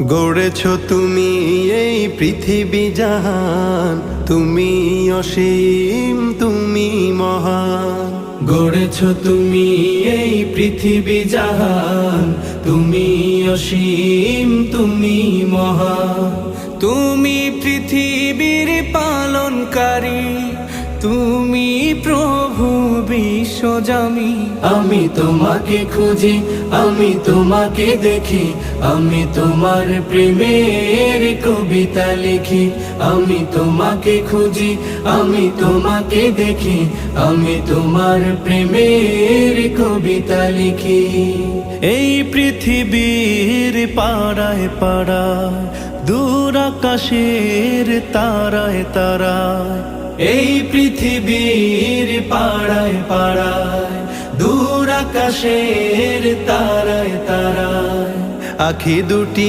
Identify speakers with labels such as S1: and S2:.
S1: গড়েছ তুমি এই পৃথিবী জাহান, তুমি অসীম তুমি মহান।
S2: গড়েছ তুমি এই পৃথিবী জাহান, তুমি অসীম তুমি মহান। তুমি পৃথিবীর পালনকারী, তুমি প্রভু বিশ্বজামি। আমি তোমাকে খুঁজি, আমি তোমাকে দেখি, আমি তোমার প্রেমের কবিতা লিখি। আমি তোমাকে খুঁজি, আমি তোমাকে দেখি, আমি তোমার প্রেমের কবিতা লিখি।
S3: এই পৃথিবীর পাড়ায় পাড়ায়, দূর আকাশের তারায় তারায়,
S2: এই পৃথিবীর পাড়ায় পাড়ায়, দূর আকাশের তারায় তারায়,
S1: আখি দুটি